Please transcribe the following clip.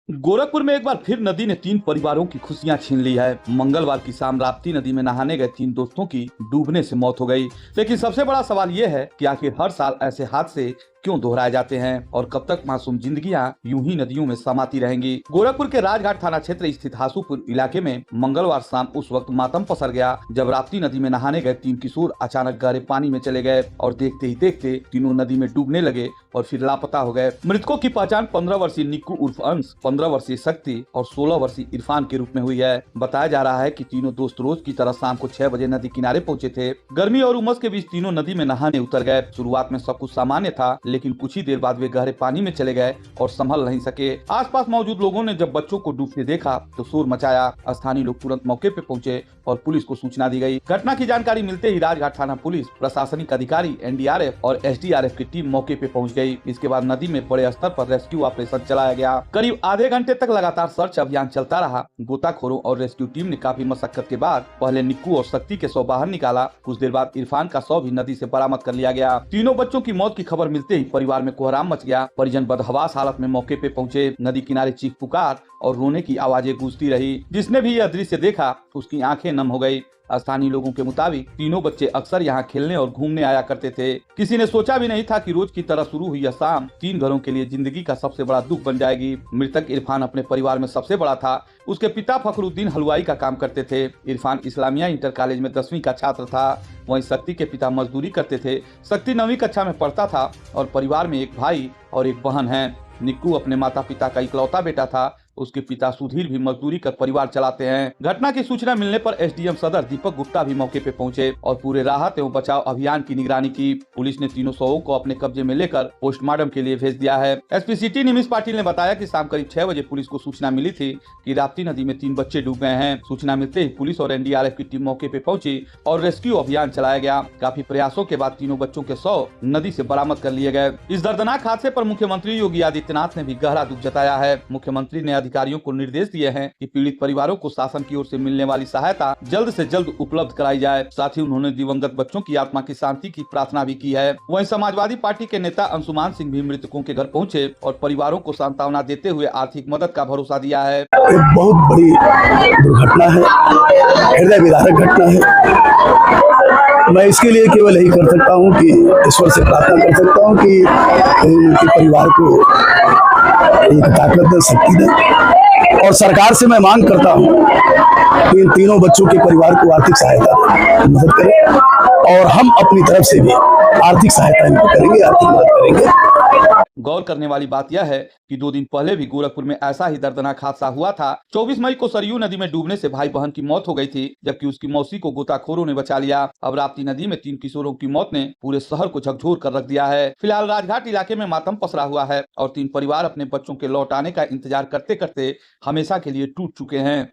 गोरखपुर में एक बार फिर नदी ने तीन परिवारों की खुशियां छीन ली है। मंगलवार की शाम राप्ती नदी में नहाने गए तीन दोस्तों की डूबने से मौत हो गई। लेकिन सबसे बड़ा सवाल ये है कि आखिर हर साल ऐसे हादसे क्यों दोहराए जाते हैं और कब तक मासूम जिंदगियां यूं ही नदियों में समाती रहेंगी। गोरखपुर के राजघाट थाना क्षेत्र स्थित हासूपुर इलाके में मंगलवार शाम उस वक्त मातम पसर गया जब राप्ती नदी में नहाने गए तीन किशोर अचानक गहरे पानी में चले गए और देखते ही देखते तीनों नदी में डूबने लगे और फिर लापता हो गए। मृतकों की पहचान 15 वर्षीय निक्कू उर्फ अंश, 15 वर्षीय शक्ति और 16 वर्षीय इरफान के रूप में हुई है। बताया जा रहा है कि तीनों दोस्त रोज की तरह शाम को 6 बजे नदी किनारे पहुंचे थे। गर्मी और उमस के बीच तीनों नदी में नहाने उतर गए। शुरुआत में सब कुछ सामान्य था, लेकिन कुछ ही देर बाद वे गहरे पानी में चले गए और संभल नहीं सके। आसपास मौजूद लोगों ने जब बच्चों को डूबते देखा तो शोर मचाया। स्थानीय लोग तुरंत मौके पर पहुंचे और पुलिस को सूचना दी गई। घटना की जानकारी मिलते ही राजघाट थाना पुलिस, प्रशासनिक अधिकारी, एनडीआरएफ और एसडीआरएफ की टीम मौके पे पहुंच गई। इसके बाद नदी में बड़े स्तर पर रेस्क्यू ऑपरेशन चलाया गया। करीब आधे घंटे तक लगातार सर्च अभियान चलता रहा। गोताखोरों और रेस्क्यू टीम ने काफी मशक्कत के बाद पहले निक्कू और शक्ति के शव बाहर निकाला। कुछ देर बाद इरफान का शव भी नदी से बरामद कर लिया गया। तीनों बच्चों की मौत की खबर मिलते ही परिवार में कोहराम मच गया। परिजन बदहवास हालत में मौके पे पहुंचे। नदी किनारे चीख पुकार और रोने की आवाजें गूंजती रही। जिसने भी यह दृश्य देखा उसकी आंखें नम हो गई। स्थानीय लोगों के मुताबिक तीनों बच्चे अक्सर यहाँ खेलने और घूमने आया करते थे। किसी ने सोचा भी नहीं था कि रोज की तरह शुरू हुई यह शाम तीन घरों के लिए जिंदगी का सबसे बड़ा दुख बन जाएगी। मृतक इरफान अपने परिवार में सबसे बड़ा था। उसके पिता फखरुद्दीन हलवाई का काम करते थे। इरफान इस्लामिया इंटर कॉलेज में 10वीं का छात्र था। वहीं शक्ति के पिता मजदूरी करते थे। शक्ति 9वीं कक्षा में पढ़ता था और परिवार में एक भाई और एक बहन है। निक्कू अपने माता पिता का इकलौता बेटा था। उसके पिता सुधीर भी मजदूरी कर परिवार चलाते हैं। घटना की सूचना मिलने पर एसडीएम सदर दीपक गुप्ता भी मौके पे पहुंचे और पूरे राहत एवं बचाव अभियान की निगरानी की। पुलिस ने तीनों शवों को अपने कब्जे में लेकर पोस्टमार्टम के लिए भेज दिया है। एसपी सिटी निमिष पाटिल ने बताया कि शाम करीब 6 बजे पुलिस को सूचना मिली थी कि राप्ती नदी में 3 बच्चे डूब गए हैं। सूचना मिलते ही पुलिस और एनडीआरएफ की टीम मौके पे पहुंची और रेस्क्यू अभियान चलाया गया। काफी प्रयासों के बाद तीनों बच्चों के शव नदी से बरामद कर लिए गए। इस दर्दनाक हादसे पर मुख्यमंत्री योगी आदित्यनाथ ने भी गहरा दुख जताया है। मुख्यमंत्री ने अधिकारियों को निर्देश दिए हैं कि पीड़ित परिवारों को शासन की ओर से मिलने वाली सहायता जल्द से जल्द उपलब्ध कराई जाए। साथ ही उन्होंने दिवंगत बच्चों की आत्मा की शांति की प्रार्थना भी की है। वहीं समाजवादी पार्टी के नेता अंशुमान सिंह भी मृतकों के घर पहुंचे और परिवारों को सांत्वना देते हुए आर्थिक मदद का भरोसा दिया है। एक बहुत बड़ी दुर्घटना है, हृदय विदारक घटना है। मैं इसके लिए केवल यही कर सकता हूँ कि ईश्वर से प्रार्थना कर सकता हूँ कि उनके परिवार को एक ताकत दे, शक्ति दे। और सरकार से मैं मांग करता हूँ कि इन तीनों बच्चों के परिवार को आर्थिक सहायता मदद करें और हम अपनी तरफ से भी आर्थिक सहायता इनको करेंगे, आर्थिक मदद करेंगे। गौर करने वाली बात यह है कि 2 दिन पहले भी गोरखपुर में ऐसा ही दर्दनाक हादसा हुआ था। 24 मई को सरयू नदी में डूबने से भाई बहन की मौत हो गई थी, जबकि उसकी मौसी को गोताखोरों ने बचा लिया। अब राप्ती नदी में 3 किशोरों की मौत ने पूरे शहर को झकझोर कर रख दिया है। फिलहाल राजघाट इलाके में मातम पसरा हुआ है और 3 परिवार अपने बच्चों के लौट आने का इंतजार करते करते हमेशा के लिए टूट चुके हैं।